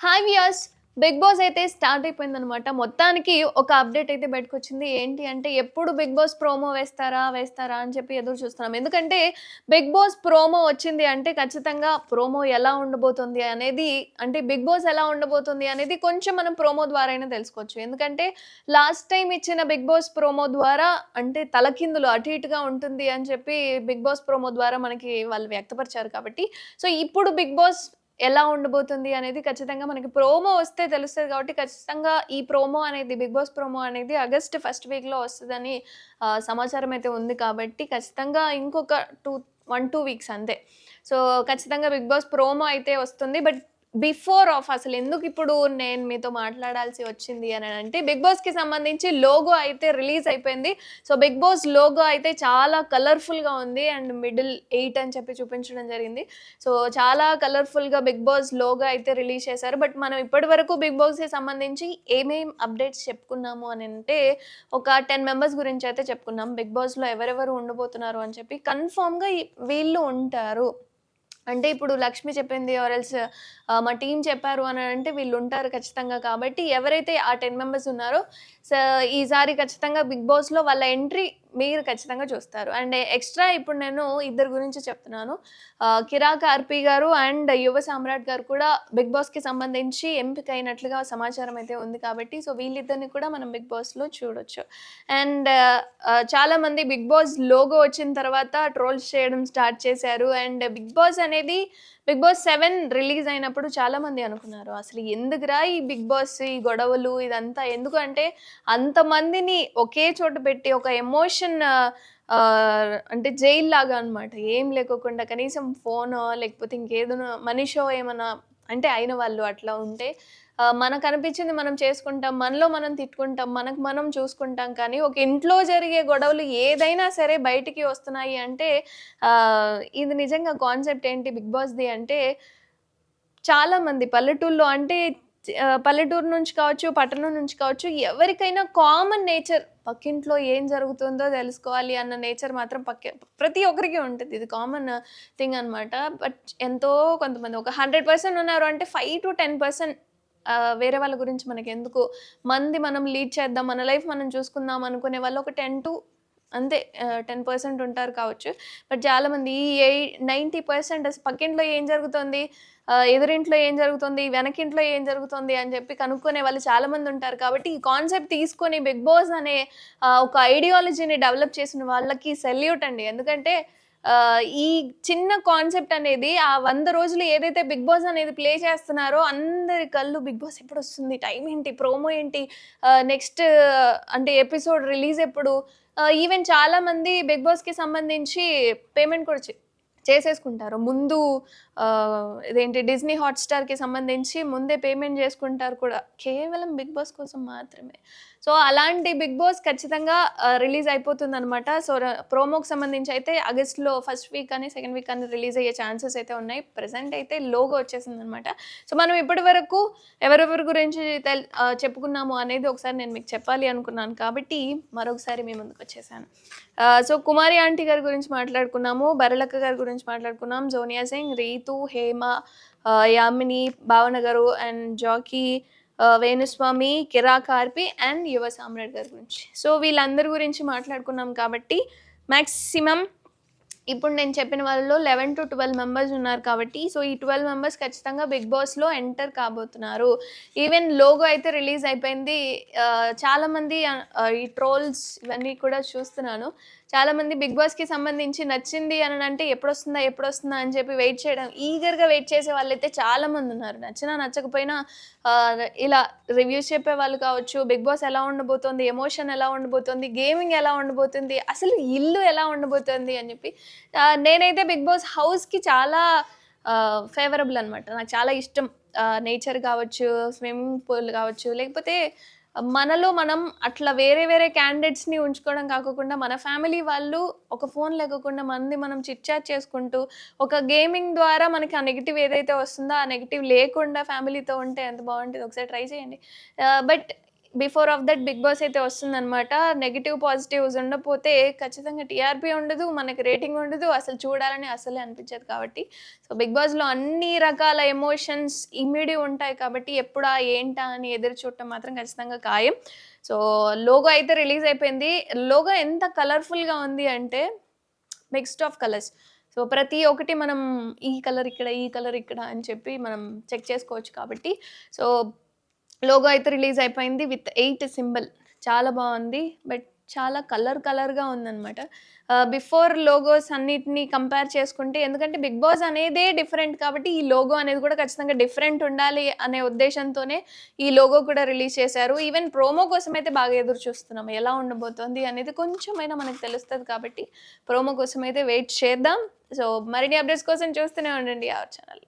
Hi viewers. 'Big Boss' అయితే start అయిపోయిందనమాట. మొత్తానికి ఒక అప్డేట్ అయితే బయటకొచ్చింది. ఏంటి అంటే ఎప్పుడు 'బిగ్ బాస్' ప్రోమో వేస్తారా? వేస్తారా? అని చెప్పి ఎదురు చూస్తున్నాం. ఎందుకంటే 'బిగ్ బాస్' ప్రోమో వచ్చింది అంటే ఖచ్చితంగా ప్రోమో ఎలా ఉండబోతుంది అనేది అంటే 'బిగ్ బాస్' ఎలా ఉండబోతుంది అనేది కొంచెం మనం ప్రోమో ద్వారానే తెలుసుకోవచ్చు. ఎందుకంటే లాస్ట్ టైమ్ ఇచ్చిన 'బిగ్ బాస్' ప్రోమో ద్వారా అంటే తలకిందులు అటు ఇటుగా ఉంటుంది అని చెప్పి 'బిగ్ బాస్' ప్రోమో ద్వారా మనకి వాళ్ళు వ్యక్తపరిచారు కాబట్టి సో ఇప్పుడు 'బిగ్ బాస్' ఎలా ఉండబోతుంది అనేది ఖచ్చితంగా మనకి ప్రోమో వస్తే తెలుస్తది కాబట్టి, ఖచ్చితంగా ఈ ప్రోమో అనేది 'బిగ్ బాస్' ప్రోమో అనేది ఆగస్ట్ ఫస్ట్ వీక్‌లో వస్తదని సమాచారం అయితే ఉంది కాబట్టి, ఖచ్చితంగా ఇంకొక 1, 2 వీక్స్ అంతే. సో, ఖచ్చితంగా 'బిగ్ బాస్' ప్రోమో అయితే వస్తుంది. బట్ బిఫోర్ ఆఫ్ అసలెందుకిప్పుడు నేను మీతో మాట్లాడాల్సి వచ్చింది అనంటే, 'బిగ్ బాస్‌కి' సంబంధించి లోగో అయితే రిలీజ్ అయిపోయింది. సో, 'బిగ్ బాస్' లోగో అయితే చాలా కలర్‌ఫుల్‌గా ఉంది. అండ్ మిడిల్ 8 అని చెప్పి చూపించడం జరిగింది. సో, చాలా కలర్‌ఫుల్‌గా 'బిగ్ బాస్' లోగో అయితే రిలీజ్ చేశారు. బట్ మనం ఇప్పటివరకు 'బిగ్ బాస్‌కి' సంబంధించి ఏమేం అప్డేట్స్ చెప్పుకున్నాము అనంటే, ఒక 10 మెంబర్స్ గురించయితే చెప్పుకున్నాం. 'బిగ్ బాస్‌లో' ఎవరెవరు ఉండబోతున్నారు అని చెప్పి కన్ఫర్మ్‌గా వీళ్ళు ఉంటారు. అంటే ఇప్పుడు లక్ష్మి చెప్పింది ఆర్ ఎల్స్ మా టీమ్ చెప్పారు అనంటే వీళ్ళుంటారు ఖచ్చితంగా. కాబట్టి ఎవరైతే ఆ 10 మెంబర్స్ ఉన్నారో ఈసారి ఖచ్చితంగా 'బిగ్ బాస్‌లో' వాళ్ళ ఎంట్రీ మీరు ఖచ్చితంగా చూస్తారు. అండ్ ఎక్స్‌ట్రా ఇప్పుడు నేను ఇద్దరి గురించి చెప్తున్నాను. 'కిరా కార్పి' గారు అండ్ 'యువ సామ్రాట్' గారు కూడా 'బిగ్ బాస్‌కి' సంబంధించి ఎంపికైనట్లుగా సమాచారం అయితే ఉంది కాబట్టి సో వీళ్ళిద్దరిని కూడా మనం 'బిగ్ బాస్‌లో' చూడొచ్చు. అండ్ చాలామంది 'బిగ్ బాస్' లోగో వచ్చిన తర్వాత ట్రోల్స్ చేయడం స్టార్ట్ చేశారు. అండ్ 'బిగ్ బాస్' అనేది 'బిగ్ బాస్ 7' రిలీజ్ అయినప్పుడు చాలామంది అనుకున్నారు. అసలు ఎందుకురా ఈ 'బిగ్ బాస్' ఈ గొడవలు ఇదంతా ఎందుకు అంటే అంతమందిని ఒకే చోట పెట్టి ఒక ఎమోషన్ అంటే జైల్‌లాగా అన్నమాట. ఏం లేకోకుండా కనీసం ఫోనో లేకపోతే ఇంకేదైనా మనిషో ఏమన్నా అంటే అయిన వాళ్ళు అట్లా ఉంటే మనకనిపించింది మనం చేసుకుంటాం. మనలో మనం తిట్టుకుంటాం. మనకు మనం చూసుకుంటాం. కానీ ఒక ఇంట్లో జరిగే గొడవలు ఏదైనా సరే బయటికి వస్తున్నాయి అంటే ఇది నిజంగా కాన్సెప్ట్ ఏంటి 'బిగ్ బాస్‌ది' అంటే చాలామంది పల్లెటూరులో అంటే పల్లెటూరు నుంచి కావచ్చు, పట్టణం నుంచి కావచ్చు ఎవరికైనా కామన్ నేచర్ పక్కింట్లో ఏం జరుగుతుందో తెలుసుకోవాలి అన్న నేచర్ మాత్రం ప్రతి ఒక్కరికి ఉంటది. ఇది కామన్ థింగ్ అన్నమాట. బట్ ఎంతో కొంతమంది ఒక 100% ఉన్నారు అంటే 5-10% వేరే వాళ్ళ గురించి మనకెందుకు? మనం లీడ్ చేద్దాం. మన లైఫ్ మనం చూసుకుందాం అనుకునే వాళ్ళు ఒక 10 10% ఉంటారు కావచ్చు. బట్ చాలామంది ఈ 90% అసలు పక్కింట్లో ఏం జరుగుతోంది? ఎదురింట్లో ఏం జరుగుతుంది? వెనకింట్లో ఏం జరుగుతుంది? అని చెప్పి కనుక్కునే వాళ్ళు చాలామంది ఉంటారు. కాబట్టి ఈ కాన్సెప్ట్ తీసుకొని 'బిగ్ బాస్' అనే ఒక ఐడియాలజీని డెవలప్ చేసిన వాళ్ళకి సెల్యూట్ అండి. ఎందుకంటే ఈ చిన్న కాన్సెప్ట్ అనేది ఆ 100 రోజులు ఏదైతే 'బిగ్ బాస్' అనేది ప్లే చేస్తున్నారో అందరి కళ్ళు 'బిగ్ బాస్' ఎప్పుడొస్తుంది? టైం ఏంటి? ప్రోమో ఏంటి? నెక్స్ట్ అంటే ఎపిసోడ్ రిలీజ్ ఎప్పుడు? ఈవెన్ చాలామంది 'బిగ్ బాస్‌కి' సంబంధించి పేమెంట్ కూడా చేసేసుకుంటారు. ముందు ఇదేంటి 'డిజ్నీ హాట్‌స్టార్‌కి' సంబంధించి ముందే పేమెంట్ చేసుకుంటారు కూడా. కేవలం 'బిగ్ బాస్' కోసం మాత్రమే. సో, అలాంటి 'బిగ్ బాస్' ఖచ్చితంగా రిలీజ్ అయిపోతుందనమాట. సో, ప్రోమోకి సంబంధించి అయితే ఆగస్ట్‌లో ఫస్ట్ వీక్ కానీ, సెకండ్ వీక్ కానీ రిలీజ్ అయ్యే ఛాన్సెస్ అయితే ఉన్నాయి. ప్రెజెంట్ అయితే లోగో వచ్చేసిందనమాట. సో, మనం ఇప్పటి వరకు ఎవరెవరి గురించి చెప్పుకున్నాము అనేది ఒకసారి నేను మీకు చెప్పాలి అనుకున్నాను కాబట్టి, మరొకసారి మీ ముందుకొచ్చేసాను. సో, కుమారి ఆంటీ గారి గురించి మాట్లాడుకున్నాము. బరలక్క గారి గురించి మాట్లాడుకున్నాం. జోనియా సింగ్, రీతు, హేమ, యామిని, భావన గారు అండ్ జాకీ, వేణుస్వామి, కిరా కార్పి అండ్ యువ సామ్రాట్ గారి గురించి. సో, వీళ్ళందరి గురించి మాట్లాడుకున్నాం కాబట్టి మాక్సిమం ఇప్పుడు నేను చెప్పిన వాళ్ళలో 11-12 మెంబర్స్ ఉన్నారు కాబట్టి, సో, ఈ 12 మెంబర్స్ ఖచ్చితంగా 'బిగ్ బాస్‌లో' ఎంటర్ కాబోతున్నారు. ఈవెన్ లోగో అయితే రిలీజ్ అయిపోయింది. చాలామంది ఈ ట్రోల్స్ ఇవన్నీ కూడా చూస్తున్నాను. చాలామంది 'బిగ్ బాస్‌కి' సంబంధించి నచ్చింది అనంటే ఎప్పుడొస్తుందా? ఎప్పుడొస్తుందా? అని చెప్పి వెయిట్ చేయడం ఈగర్‌గా వెయిట్ చేసే వాళ్ళైతే చాలామంది ఉన్నారు. నచ్చినా నచ్చకపోయినా ఇలా రివ్యూస్ చెప్పేవాళ్ళు కావచ్చు, 'బిగ్ బాస్' ఎలా ఉండబోతోంది? ఎమోషన్ ఎలా ఉండబోతోంది? గేమింగ్ ఎలా ఉండబోతుంది? అసలు ఇల్లు ఎలా ఉండబోతోంది? అని చెప్పి నేనైతే 'బిగ్ బాస్' హౌస్‌కి చాలా ఫేవరబుల్ అనమాట. నాకు చాలా ఇష్టం. నేచర్ కావచ్చు, స్విమ్మింగ్ పూల్ కావచ్చు, లేకపోతే మనలో మనం అట్లా వేరే వేరే క్యాండిడేట్స్‌ని ఉంచుకోవడం కాకోకుండా, మన ఫ్యామిలీ వాళ్ళు ఒక ఫోన్ లేకోకుండా మనం చిట్ చాట్ చేసుకుంటూ, ఒక గేమింగ్ ద్వారా మనకి ఆ నెగెటివ్ ఏదైతే వస్తుందో, ఆ నెగెటివ్ లేకుండా ఫ్యామిలీతో ఉంటే ఎంత బావుంటదో ఒకసారి ట్రై చేయండి. But before of that 'Bigg Boss' అయితే వస్తుందనమాట. నెగెటివ్, పాజిటివ్స్ ఉండపోతే ఖచ్చితంగా టీఆర్‌పీ ఉండదు, మనకి రేటింగ్ ఉండదు. అసలు చూడాలని అస్సలే అనిపించదు కాబట్టి. సో, 'బిగ్ బాస్‌లో' అన్ని రకాల ఎమోషన్స్ ఇమిడి ఉంటాయి కాబట్టి ఎప్పుడా, ఏంటా అని ఎదురు చూడటం మాత్రం ఖచ్చితంగా ఖాయం. సో, లోగో అయితే రిలీజ్ అయిపోయింది. లోగో ఎంత కలర్‌ఫుల్‌గా ఉంది అంటే మిక్స్డ్ ఆఫ్ కలర్స్. సో, ప్రతి ఒక్కటి మనం ఈ కలర్ ఇక్కడ, ఈ కలర్ ఇక్కడ అని చెప్పి మనం చెక్ చేసుకోవచ్చు కాబట్టి. సో, లోగో అయితే రిలీజ్ అయిపోయింది విత్ 8 సింబల్. చాలా బావుంది. బట్ చాలా కలర్‌గా ఉందనమాట. బిఫోర్ లోగోస్ అన్నిటిని కంపేర్ చేసుకుంటే ఎందుకంటే 'బిగ్ బాస్' అనేదే డిఫరెంట్ కాబట్టి ఈ లోగో అనేది కూడా ఖచ్చితంగా డిఫరెంట్ ఉండాలి అనే ఉద్దేశంతోనే ఈ లోగో కూడా రిలీజ్ చేశారు. ఈవెన్ ప్రోమో కోసం అయితే బాగా ఎదురు చూస్తున్నాం. ఎలా ఉండబోతోంది అనేది కొంచెమైనా మనకు తెలుస్తది కాబట్టి ప్రోమో కోసం అయితే వెయిట్ చేద్దాం. సో, మరిన్ని అప్డేట్స్ కోసం చూస్తూనే ఉండండి అవర్ ఛానల్.